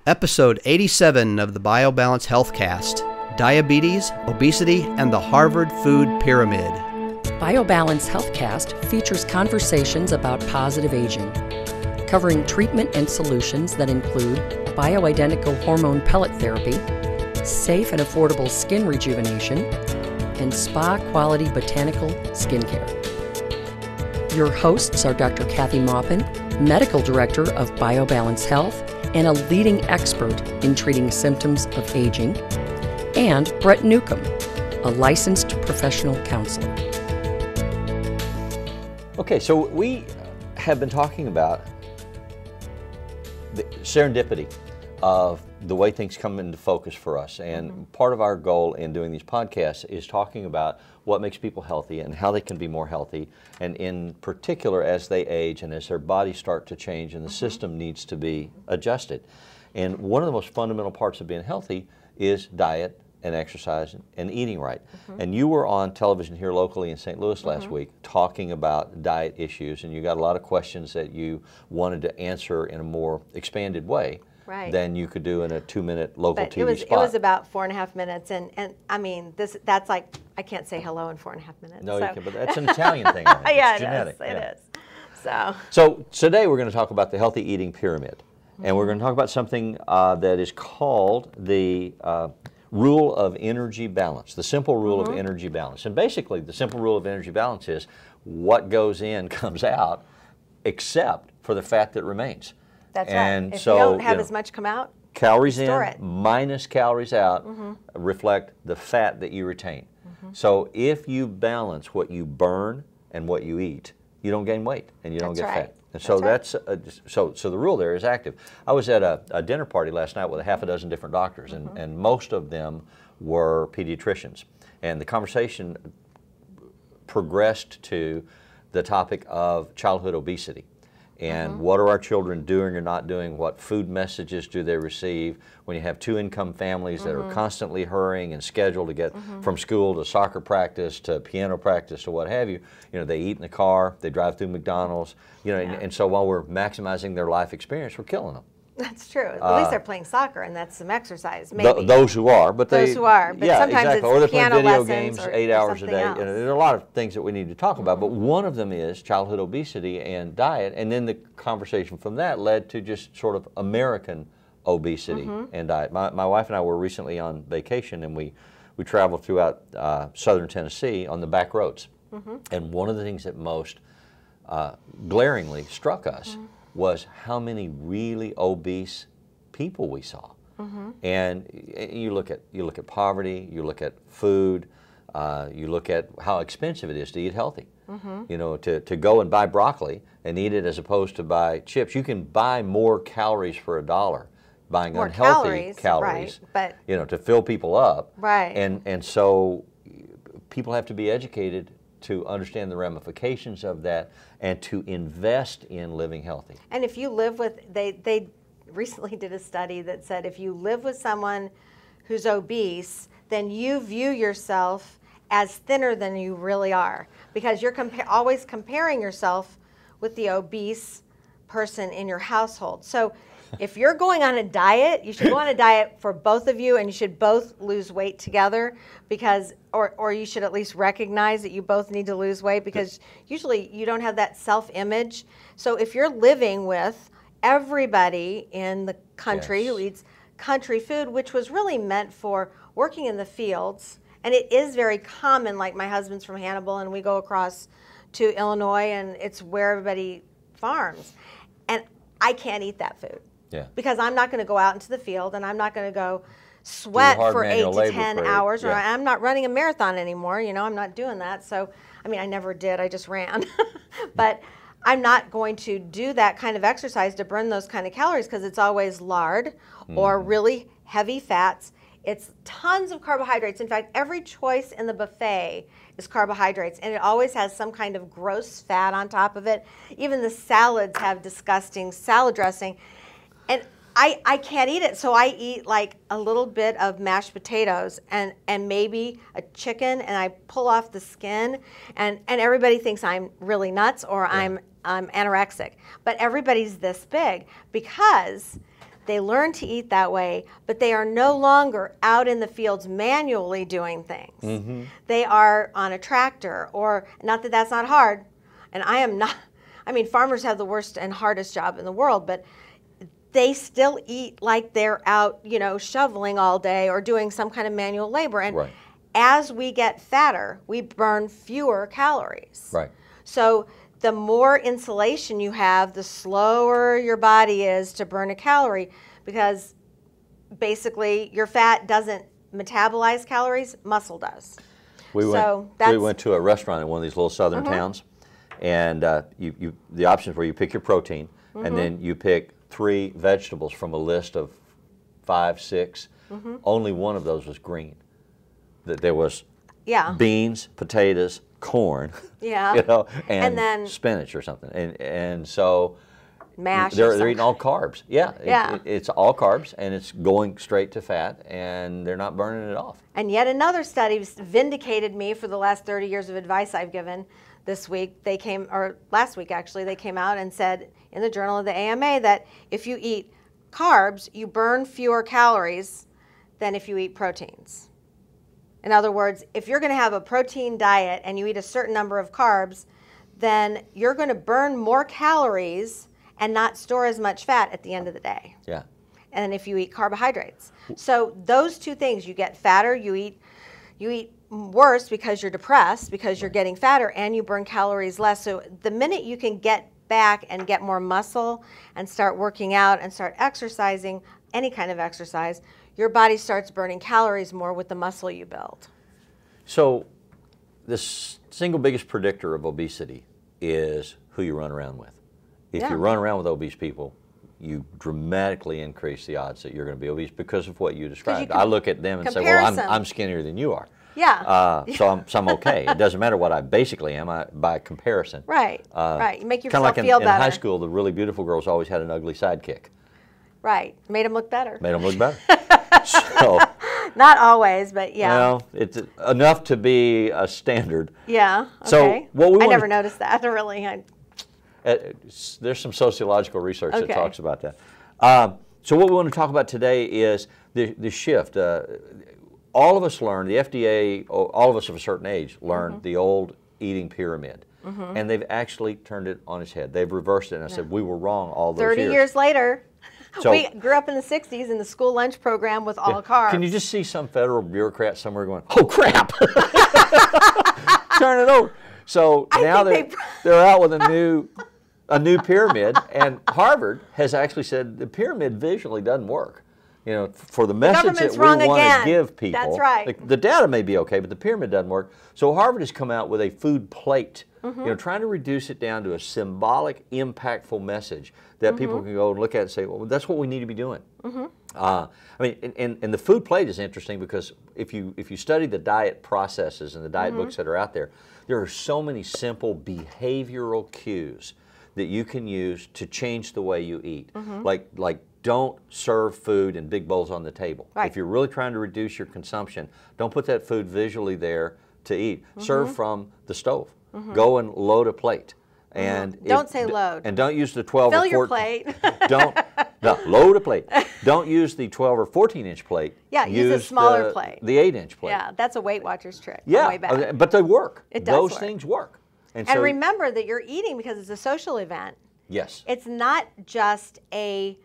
Episode 87 of the BioBalance Healthcast, Diabetes, Obesity, and the Harvard Food Pyramid. BioBalance Healthcast features conversations about positive aging, covering treatment and solutions that include bioidentical hormone pellet therapy, safe and affordable skin rejuvenation, and spa-quality botanical skincare. Your hosts are Dr. Kathy Maupin, Medical Director of BioBalance Health and a leading expert in treating symptoms of aging, and Brett Newcomb, a licensed professional counselor. Okay, so we have been talking about the serendipity of the way things come into focus for us. And part of our goal in doing these podcasts is talking about what makes people healthy and how they can be more healthy, and in particular as they age and as their bodies start to change and the system needs to be adjusted. And one of the most fundamental parts of being healthy is diet and exercise and eating right. And you were on television here locally in St. Louis last week talking about diet issues, and you got a lot of questions that you wanted to answer in a more expanded way. Right. Than you could do in a 2-minute local but TV spot. It was about 4.5 minutes, and I mean, that's like, I can't say hello in 4.5 minutes. No, so. you can, but that's an Italian thing. I think. Yeah, it's genetic. It is. So today we're going to talk about the healthy eating pyramid, and we're going to talk about something that is called the rule of energy balance, the simple rule of energy balance. And basically, the simple rule of energy balance is what goes in comes out, except for the fat that remains. That's and right. If so, you don't have as much come out, calories in store it. minus calories out reflect the fat that you retain. So if you balance what you burn and what you eat, you don't gain weight and you don't get fat. And so so the rule there is active. I was at a dinner party last night with a half a dozen different doctors, and most of them were pediatricians. And the conversation progressed to the topic of childhood obesity. And what are our children doing or not doing? What food messages do they receive? When you have two-income families that are constantly hurrying and scheduled to get from school to soccer practice to piano practice to what have you, they eat in the car, they drive through McDonald's, and so while we're maximizing their life experience, we're killing them. That's true. At least they're playing soccer, and that's some exercise. Maybe those who are, but those who are. But yeah, sometimes exactly. it's Or they're playing piano video lessons games or 8 hours a something day. else. There are a lot of things that we need to talk about, but one of them is childhood obesity and diet. And then the conversation from that led to just sort of American obesity and diet. My wife and I were recently on vacation, and we traveled throughout southern Tennessee on the back roads. And one of the things that most glaringly struck us was how many really obese people we saw. And you look at poverty, you look at food, you look at how expensive it is to eat healthy. To go and buy broccoli and eat it as opposed to buy chips. You can buy more calories for $1 buying more unhealthy calories, right, but to fill people up. Right. And so people have to be educated to understand the ramifications of that and to invest in living healthy. And if you live with, they recently did a study that said if you live with someone who's obese, then you view yourself as thinner than you really are, because you're always comparing yourself with the obese person in your household. So if you're going on a diet, you should go on a diet for both of you, and you should both lose weight together, because, or you should at least recognize that you both need to lose weight, because usually you don't have that self-image. So if you're living with everybody in the country who eats country food, which was really meant for working in the fields, and it is very common, like my husband's from Hannibal, and we go across to Illinois, and it's where everybody farms. And I can't eat that food. Because I'm not going to go out into the field, and I'm not going to go sweat for 8 to 10 hours, or I'm not running a marathon anymore. I'm not doing that. So, I mean, I never did. I just ran. But I'm not going to do that kind of exercise to burn those kind of calories, because it's always lard or really heavy fats. It's tons of carbohydrates. In fact, every choice in the buffet is carbohydrates, and it always has some kind of gross fat on top of it. Even the salads have disgusting salad dressing. And I can't eat it, so I eat like a little bit of mashed potatoes and maybe a chicken, and I pull off the skin, and everybody thinks I'm really nuts or I'm anorexic. But everybody's this big because They learn to eat that way, but they are no longer out in the fields manually doing things. They are on a tractor, or not that that's not hard, and I am not. I mean, farmers have the worst and hardest job in the world, but they still eat like they're out, you know, shoveling all day or doing some kind of manual labor. And as we get fatter, we burn fewer calories. So the more insulation you have, the slower your body is to burn a calorie, because basically your fat doesn't metabolize calories, muscle does. We went to a restaurant in one of these little southern towns, and the options were you pick your protein, and then you pick 3 vegetables from a list of 5, 6. Only one of those was green. There was beans, potatoes, corn, you know, and then spinach or something, and so mash. They're eating all carbs. It's all carbs, and it's going straight to fat, and they're not burning it off. And yet another study vindicated me for the last 30 years of advice I've given. This week they came, or last week actually, they came out and said in the Journal of the AMA that if you eat carbs, you burn fewer calories than if you eat proteins. In other words, if you're going to have a protein diet and you eat a certain number of carbs, then you're going to burn more calories and not store as much fat at the end of the day. And if you eat carbohydrates. So those two things, you get fatter, you eat worse because you're depressed, because you're getting fatter, and you burn calories less. So the minute you can get back and get more muscle and start working out and start exercising, any kind of exercise, your body starts burning calories more with the muscle you build. So the single biggest predictor of obesity is who you run around with. If you run around with obese people, you dramatically increase the odds that you're going to be obese because of what you described. I look at them and say, well, I'm skinnier than you are. So I'm okay. It doesn't matter what I basically am by comparison. You make yourself kind of like feel better. In high school, the really beautiful girls always had an ugly sidekick. Made them look better. Made them look better. So, not always, but well, it's enough to be a standard. So I never noticed that, really. There's some sociological research that talks about that. So what we want to talk about today is the shift. All of us learned, the FDA, all of us of a certain age, learned the old eating pyramid. And they've actually turned it on its head. They've reversed it, and I said, we were wrong all those 30 years later. So, we grew up in the 60s in the school lunch program with all carbs. Can you just see some federal bureaucrat somewhere going, oh crap, turn it over. So now they're out with a new pyramid, and Harvard has actually said the pyramid visually doesn't work. You know, for the message that we want to give people. That's right. The data may be okay, but the pyramid doesn't work. So Harvard has come out with a food plate, you know, trying to reduce it down to a symbolic, impactful message that people can go and look at and say, well, that's what we need to be doing. I mean, and the food plate is interesting because if you study the diet processes and the diet books that are out there, there are so many simple behavioral cues that you can use to change the way you eat. Like don't serve food in big bowls on the table. If you're really trying to reduce your consumption, don't put that food visually there to eat. Serve from the stove. Go and load a plate. And don't say load. And don't use the 12 Fill or 14. your plate. Load a plate. Don't use the 12 or 14-inch plate. Use a smaller plate. The 8-inch plate. That's a Weight Watchers trick. Yeah, way back. but they work. It does Those work. things work. And so, remember that you're eating because it's a social event. Yes. It's not just a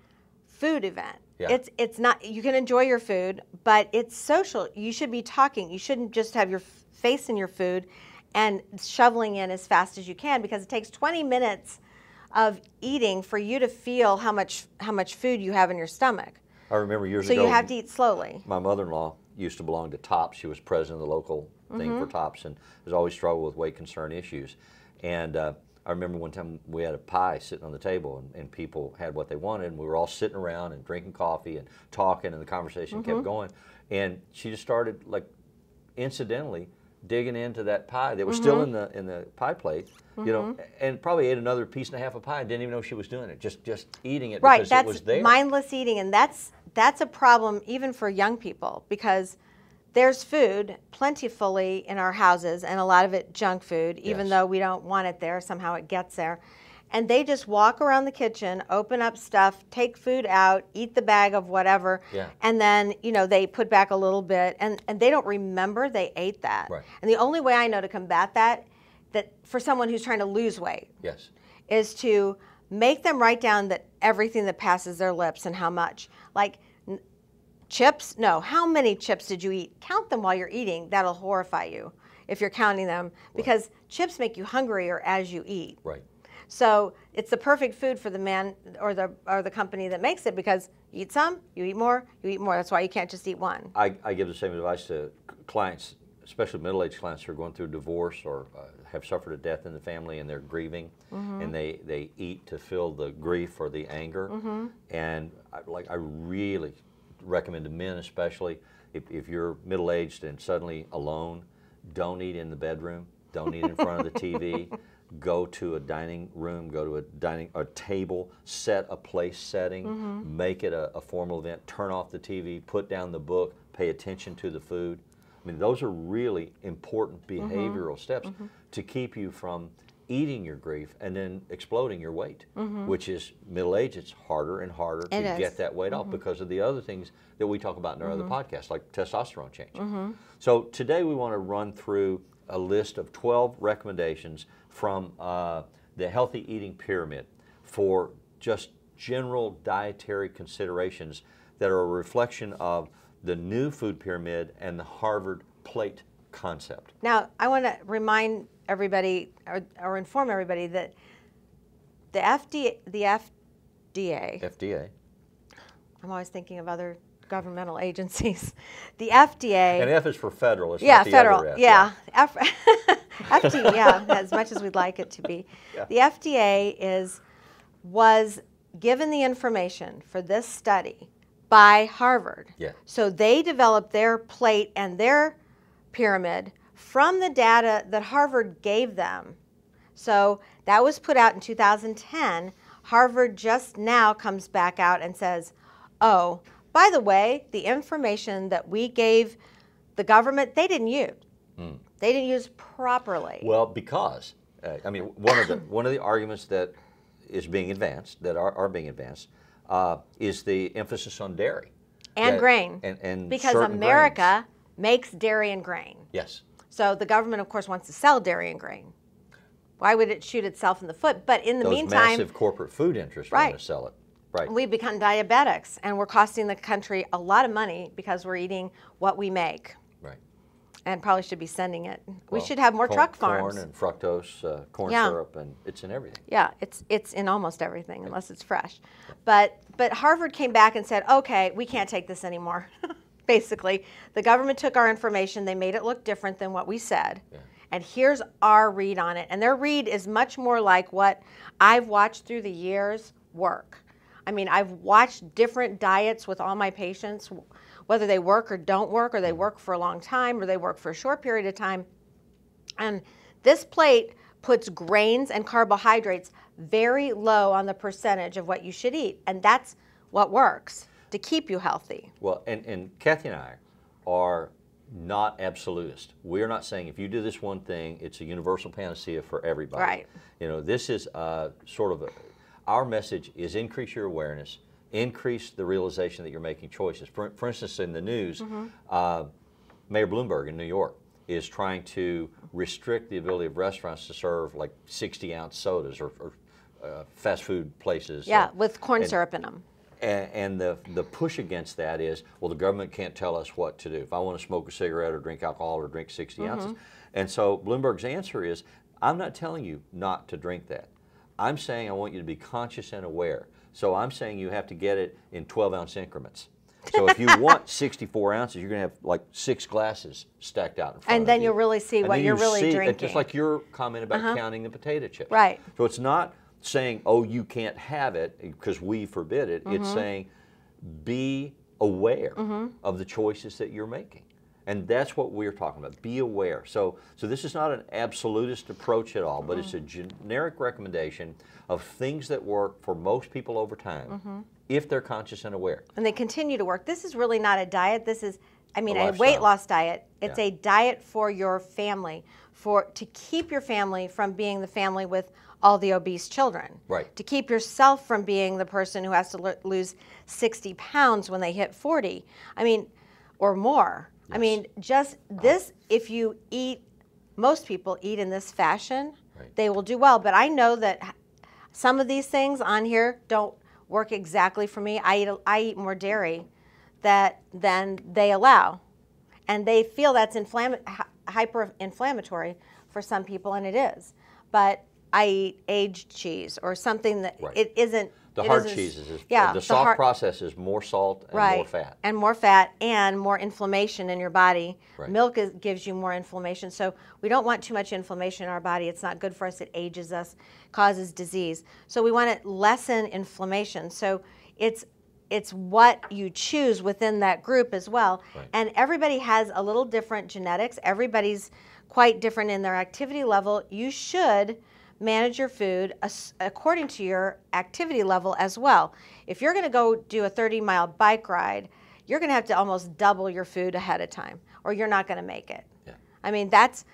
food event. It's not, you can enjoy your food, but it's social. You should be talking. You shouldn't just have your face in your food and shoveling in as fast as you can, because it takes 20 minutes of eating for you to feel how much food you have in your stomach. I remember years ago. So you have to eat slowly. My mother-in-law used to belong to TOPS. She was president of the local thing for TOPS, and has always struggled with weight concern issues. And I remember one time we had a pie sitting on the table, and people had what they wanted, and we were all sitting around and drinking coffee and talking, and the conversation kept going. And she just started, like, incidentally digging into that pie that was still in the pie plate, you know, and probably ate another piece and a half of pie and didn't even know she was doing it, just eating it because it was there. Right, that's mindless eating, and that's a problem even for young people, because there's food plentifully in our houses, and a lot of it junk food, even though we don't want it there, somehow it gets there. and they just walk around the kitchen, open up stuff, take food out, eat the bag of whatever, and then, you know, they put back a little bit, and they don't remember they ate that. Right. And the only way I know to combat that for someone who's trying to lose weight, is to make them write down that everything that passes their lips and how much. Like chips, no, how many chips did you eat? Count them while you're eating. That'll horrify you if you're counting them, because chips make you hungrier as you eat. Right. So it's the perfect food for the man or the company that makes it, because you eat some, you eat more, you eat more. That's why you can't just eat one. I give the same advice to clients, especially middle-aged clients who are going through divorce or have suffered a death in the family and they're grieving, and they eat to fill the grief or the anger. And I really recommend to men especially, if you're middle-aged and suddenly alone, don't eat in the bedroom, don't eat in front of the TV. Go to a dining room, go to a table, set a place setting, make it a formal event, turn off the TV, put down the book, pay attention to the food. I mean, those are really important behavioral steps to keep you from eating your grief and then exploding your weight, which is middle age. It's harder and harder to get that weight off because of the other things that we talk about in our other podcasts, like testosterone change. So today we want to run through a list of 12 recommendations from the Healthy Eating Pyramid for just general dietary considerations that are a reflection of the new food pyramid and the Harvard plate concept. Now, I want to remind everybody or inform everybody that the FDA, I'm always thinking of other governmental agencies. The FDA. And F is for federal. It's not the federal. Other F. Yeah. FDA, yeah, as much as we'd like it to be. The FDA was given the information for this study by Harvard. So they developed their plate and their pyramid from the data that Harvard gave them. So that was put out in 2010. Harvard just now comes back out and says, oh, by the way, the information that we gave the government, they didn't use. They didn't use properly. Well, because, I mean, one of the arguments that is being advanced, that are being advanced, is the emphasis on dairy. And grain. And because America makes dairy and grain. Yes. So the government, of course, wants to sell dairy and grain. Why would it shoot itself in the foot? But in the meantime, massive corporate food interests want to sell it. Right. We become diabetics, and we're costing the country a lot of money because we're eating what we make. Right. And probably should be sending it. We should have more truck farms. Corn and fructose, corn syrup, and it's in everything. Yeah, it's in almost everything unless it's fresh. But Harvard came back and said, okay, we can't take this anymore. Basically, the government took our information, they made it look different than what we said. And here's our read on it. And their read is much more like what I've watched through the years work. I mean, I've watched different diets with all my patients, whether they work or don't work, or they work for a long time, or they work for a short period of time. And this plate puts grains and carbohydrates very low on the percentage of what you should eat. And that's what works to keep you healthy. Well, and Kathy and I are not absolutist. We're not saying if you do this one thing, it's a universal panacea for everybody. Right. You know, this is sort of our message is increase your awareness, increase the realization that you're making choices. For instance, in the news, Mayor Bloomberg in New York is trying to restrict the ability of restaurants to serve like 60-ounce sodas or fast food places. Yeah, with corn syrup in them. And the push against that is, well, the government can't tell us what to do. If I want to smoke a cigarette or drink alcohol or drink 60 ounces. And so Bloomberg's answer is, I'm not telling you not to drink that. I'm saying I want you to be conscious and aware. So I'm saying you have to get it in 12-ounce increments. So if you want 64 ounces, you're going to have like 6 glasses stacked out in front of you. And then you'll really see what you're really drinking. Just like your comment about counting the potato chips. Right. So it's not saying, oh, you can't have it because we forbid it. It's saying be aware of the choices that you're making. And that's what we're talking about. Be aware. So this is not an absolutist approach at all, but it's a generic recommendation of things that work for most people over time if they're conscious and aware. And they continue to work. This is really not a diet. This is, I mean, a lifestyle. weight loss diet. It's a diet for your family, to keep your family from being the family with all the obese children. Right. To keep yourself from being the person who has to lose 60 pounds when they hit 40. I mean, or more. Yes. I mean, just this, if you eat, most people eat in this fashion, Right. they will do well. But I know that some of these things on here don't work exactly for me. I eat more dairy than they allow. And they feel that's hyper-inflammatory for some people, and it is. But I eat aged cheese or something that Right. it isn't. The it hard isn't- cheeses, is, yeah, the the soft hard- process is more salt and right, more fat. and more fat and more inflammation in your body. Right. Milk gives you more inflammation, so we don't want too much inflammation in our body. It's not good for us. It ages us, causes disease. So we want to lessen inflammation. So it's what you choose within that group as well. Right. And everybody has a little different genetics. Everybody's quite different in their activity level. You should manage your food according to your activity level as well. If you're going to go do a 30-mile bike ride, you're going to have to almost double your food ahead of time, or you're not going to make it. Yeah. I mean, that's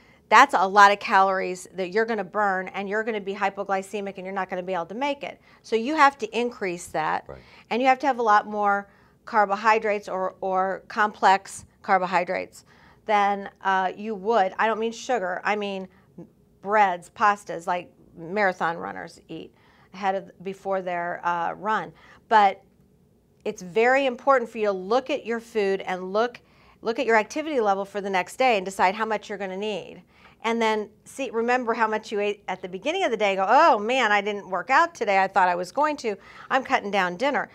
a lot of calories that you're going to burn, and you're going to be hypoglycemic, and you're not going to be able to make it. So you have to increase that, Right. and you have to have a lot more carbohydrates or complex carbohydrates than you would. I don't mean sugar. I mean breads, pastas, like marathon runners eat before their run. But it's very important for you to look at your food and look at your activity level for the next day and decide how much you're going to need. And then remember how much you ate at the beginning of the day. Go, oh man, I didn't work out today. I thought I was going to. I'm cutting down dinner.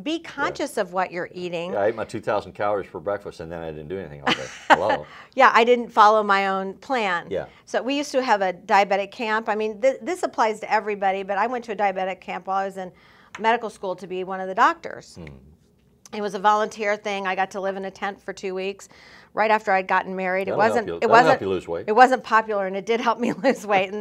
Be conscious of what you're eating. Yeah, I ate my 2,000 calories for breakfast, and then I didn't do anything all day. Hello. Yeah, I didn't follow my own plan. Yeah. So we used to have a diabetic camp. I mean, this applies to everybody, but I went to a diabetic camp while I was in medical school to be one of the doctors. It was a volunteer thing. I got to live in a tent for 2 weeks right after I'd gotten married. That'll help you lose weight. It wasn't popular, and it did help me lose weight.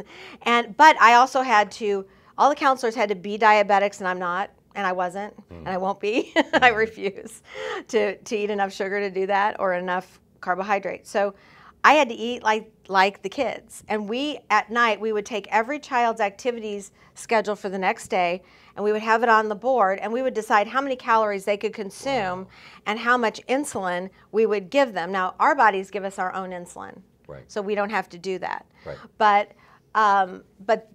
But I also had to, all the counselors had to be diabetics, and I'm not, and I wasn't, and I won't be. I refuse to eat enough sugar to do that or enough carbohydrates. So I had to eat like the kids. And at night, we would take every child's activities schedule for the next day, and we would have it on the board, and we would decide how many calories they could consume and how much insulin we would give them. Now, our bodies give us our own insulin, Right. so we don't have to do that. Right. But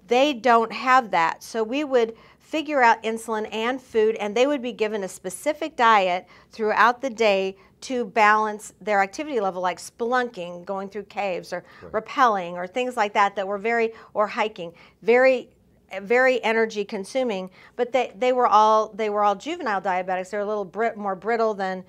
they don't have that. So we would figure out insulin and food, and they would be given a specific diet throughout the day to balance their activity level, like spelunking, going through caves, or rappelling, or things like that or hiking, very energy consuming. But they were all juvenile diabetics. They were a little more brittle than,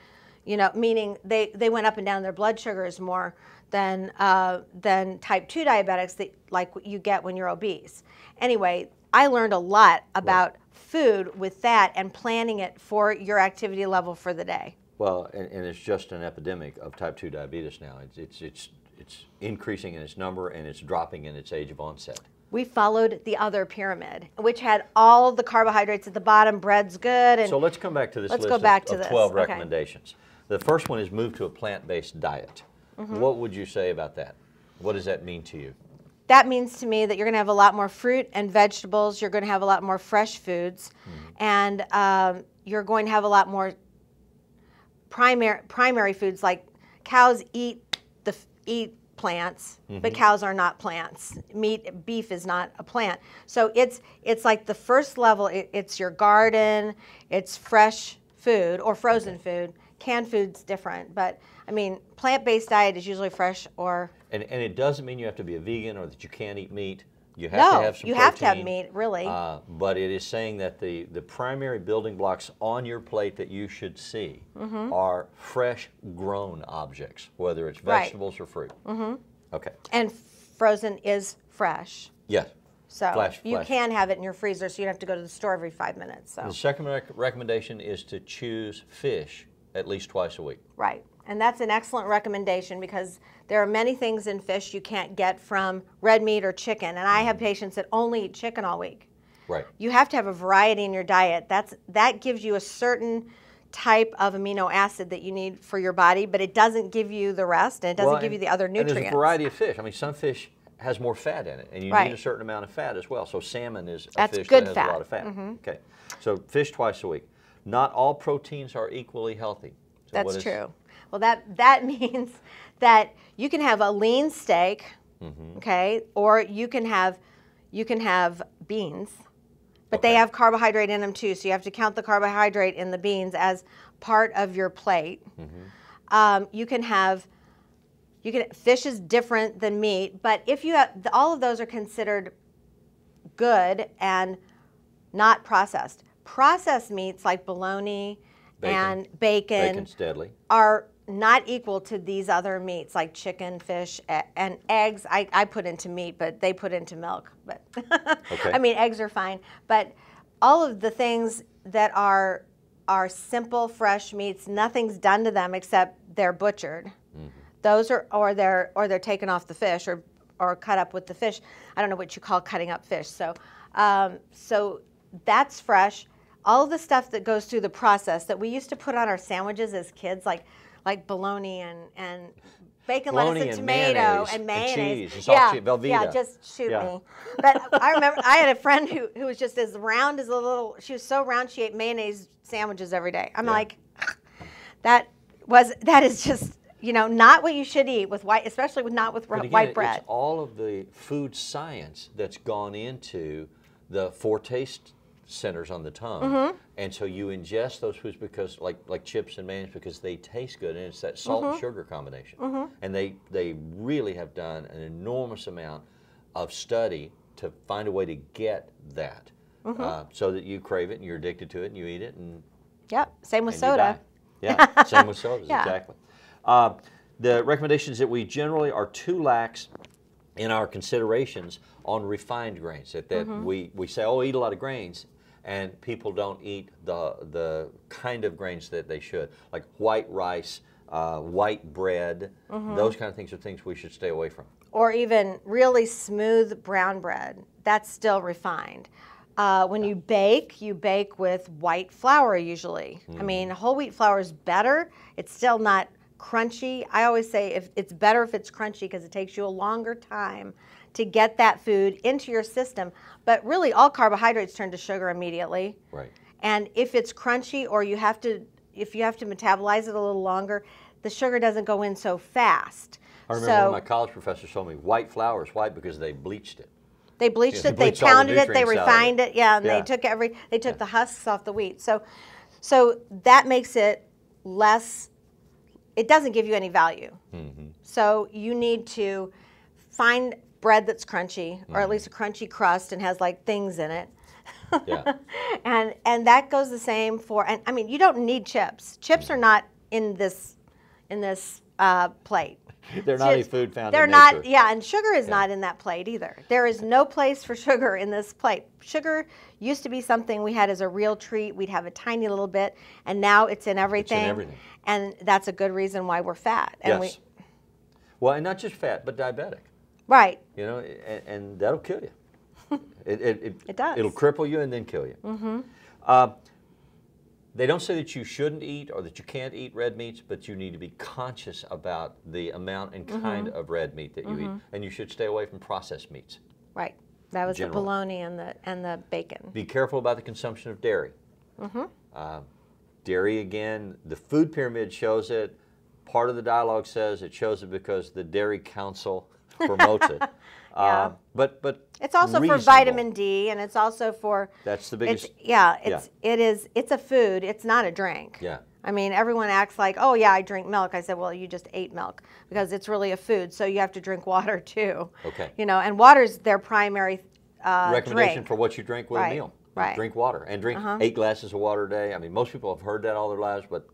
meaning they went up and down their blood sugars more than type 2 diabetics like you get when you're obese. Anyway, I learned a lot about food with that and planning it for your activity level for the day. Well, and it's just an epidemic of type 2 diabetes now. It's increasing in its number, and it's dropping in its age of onset. We followed the other pyramid, which had all the carbohydrates at the bottom. Bread's good. And so let's come back to this list go back to of this. 12 Okay. recommendations. The first one is move to a plant-based diet. What would you say about that? What does that mean to you? That means to me that you're going to have a lot more fruit and vegetables. You're going to have a lot more fresh foods, and you're going to have a lot more primary foods. Like cows eat plants, but cows are not plants. Beef is not a plant. So it's like the first level. It's your garden. It's fresh food or frozen food. Canned food's different, but I mean, plant-based diet is usually fresh or. And it doesn't mean you have to be a vegan or that you can't eat meat. You have to have some you protein. have to have meat, really. But it is saying that the primary building blocks on your plate that you should see are fresh grown objects, whether it's vegetables or fruit. Okay. And frozen is fresh. Yes. So you can have it in your freezer, so you don't have to go to the store every 5 minutes. So. The second recommendation is to choose fish at least twice a week. Right. And that's an excellent recommendation because there are many things in fish you can't get from red meat or chicken. And I have patients that only eat chicken all week. Right. You have to have a variety in your diet. That gives you a certain type of amino acid that you need for your body, but it doesn't give you the rest, and it doesn't give you the other nutrients. And there's a variety of fish. I mean, some fish has more fat in it, and you Right. need a certain amount of fat as well. So salmon is a That's fish good that has fat. a lot of fat. Okay, so fish twice a week. Not all proteins are equally healthy. So That's true. Well, that means that you can have a lean steak, okay, or you can have beans, but they have carbohydrate in them too. So you have to count the carbohydrate in the beans as part of your plate. Fish is different than meat, but if you have all of those are considered good and not processed. Processed meats like bologna and bacon Bacon's deadly. are not equal to these other meats like chicken, fish, and eggs. I put into meat, but they put into milk. But I mean, eggs are fine. But all of the things that are simple, fresh meats, nothing's done to them except they're butchered. Those are, or they're taken off the fish or cut up with the fish. I don't know what you call cutting up fish. So, so that's fresh. All of the stuff that goes through the process that we used to put on our sandwiches as kids, like bologna and bacon, Bologna lettuce, and and tomato, mayonnaise and mayonnaise. and cheese and sausage, Velveeta. Yeah, just shoot me. But I remember I had a friend who was just as round as a little. She was so round she ate mayonnaise sandwiches every day. I'm like, that is just not what you should eat with white, especially not with white bread. It's all of the food science that's gone into the foretaste centers on the tongue, and so you ingest those foods because, like chips and mayonnaise, because they taste good, and it's that salt and sugar combination. And they really have done an enormous amount of study to find a way to get that, so that you crave it and you're addicted to it and you eat it and same with and soda. Yeah, same with sodas, exactly. The recommendations that we generally are too lax in our considerations on refined grains. That we say, oh, eat a lot of grains, and people don't eat the kind of grains that they should, like white rice, white bread. Those kind of things are things we should stay away from. Or even really smooth brown bread. That's still refined. When you bake with white flour usually. I mean, whole wheat flour is better. It's still not crunchy. I always say it's better if it's crunchy because it takes you a longer time to get that food into your system. But really, all carbohydrates turn to sugar immediately. Right. And if it's crunchy, or if you have to metabolize it a little longer, the sugar doesn't go in so fast. I remember one of my college professors told me white flour is white because they bleached it. They bleached it, they bleached all the pounded it, they nutrients out of refined it, and they took the husks off the wheat. So that makes it less. It doesn't give you any value. So you need to find bread that's crunchy, or at least a crunchy crust and has like things in it. And that goes the same for. And I mean, you don't need chips. Chips are not in this plate. They're not a food found They're in not, nature. and sugar is not in that plate either. There is no place for sugar in this plate. Sugar used to be something we had as a real treat. We'd have a tiny little bit, and now it's in everything. It's in everything. And that's a good reason why we're fat. And Yes. Well, and not just fat, but diabetic. Right. And that'll kill you. It does. It'll cripple you and then kill you. They don't say that you shouldn't eat or that you can't eat red meats, but you need to be conscious about the amount and kind of red meat that you eat, and you should stay away from processed meats. Right. That was the Generally. bologna and the bacon. Be careful about the consumption of dairy. Dairy, again, the food pyramid shows it. Part of the dialogue says it shows it because the Dairy Council promotes it. But it's also reasonable. for vitamin D, and it's also for. That's the biggest. It's a food. It's not a drink. Yeah. I mean, everyone acts like, oh yeah, I drink milk. I said, well, you just ate milk because it's really a food. So you have to drink water too. Okay. And water's their primary recommendation drink. for what you drink with a meal. Right. Drink water and drink 8 glasses of water a day. I mean, most people have heard that all their lives, but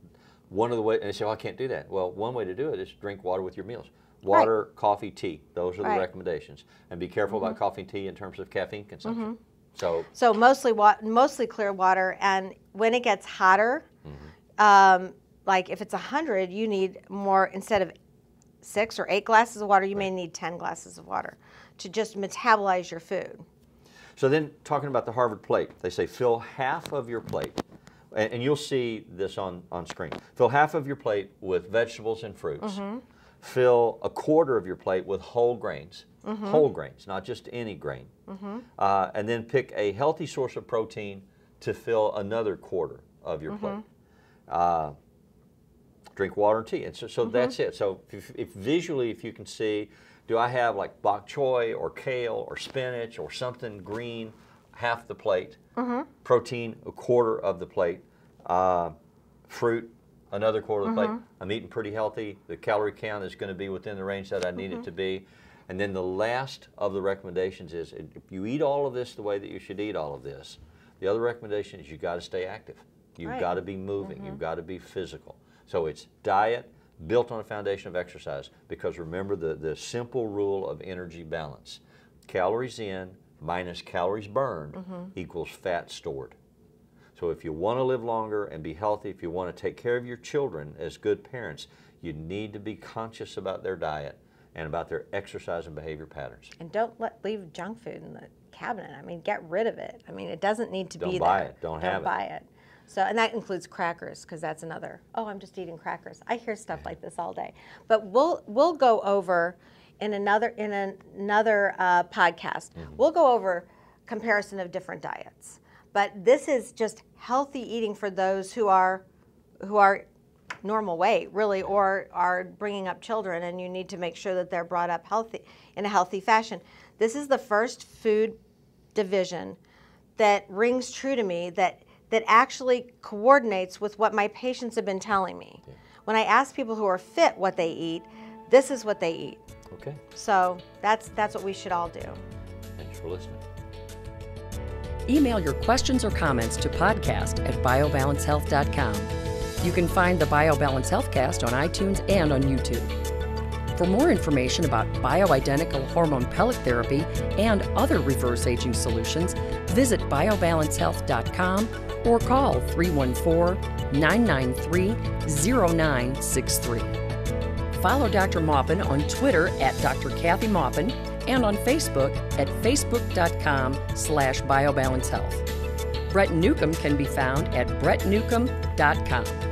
one of the ways, and they say, well, I can't do that. Well, one way to do it is drink water with your meals. Water, coffee, tea. Those are the recommendations. And be careful about coffee and tea in terms of caffeine consumption. So mostly clear water, and when it gets hotter, like if it's 100, you need more. Instead of 6 or 8 glasses of water, you may need 10 glasses of water to just metabolize your food. So then, talking about the Harvard plate, they say fill half of your plate, and you'll see this on screen. Fill half of your plate with vegetables and fruits. Fill a quarter of your plate with whole grains. whole grains, not just any grain. And then pick a healthy source of protein to fill another quarter of your plate. Drink water and tea. And so that's it. So if visually, if you can see, do I have like bok choy or kale or spinach or something green, half the plate, protein, a quarter of the plate, fruit, another quarter of the plate. I'm eating pretty healthy. The calorie count is going to be within the range that I need it to be. And then the last of the recommendations is if you eat all of this the way that you should eat all of this, the other recommendation is you've got to stay active. You've got to be moving. You've got to be physical. So it's diet built on a foundation of exercise, because remember the simple rule of energy balance. Calories in minus calories burned equals fat stored. So if you want to live longer and be healthy, if you want to take care of your children as good parents, you need to be conscious about their diet and about their exercise and behavior patterns. And don't leave junk food in the cabinet. I mean, get rid of it. I mean, it doesn't need to be there. Don't buy it. Don't have it. Don't buy it. So, and that includes crackers, because that's another, oh, I'm just eating crackers. I hear stuff like this all day. But we'll go over in another podcast, we'll go over comparison of different diets. But this is just healthy eating for those who are normal weight, really, or are bringing up children, and you need to make sure that they're brought up healthy in a healthy fashion. This is the first food division that rings true to me, that actually coordinates with what my patients have been telling me. Yeah. When I ask people who are fit what they eat, this is what they eat. Okay. So that's what we should all do. Thanks for listening. Email your questions or comments to podcast@biobalancehealth.com. You can find the BioBalance Healthcast on iTunes and on YouTube. For more information about bioidentical hormone pellet therapy and other reverse aging solutions, visit biobalancehealth.com or call 314-993-0963. Follow Dr. Maupin on Twitter @Dr. Kathy Maupin and on Facebook at facebook.com/biobalancehealth. Brett Newcomb can be found at brettnewcomb.com.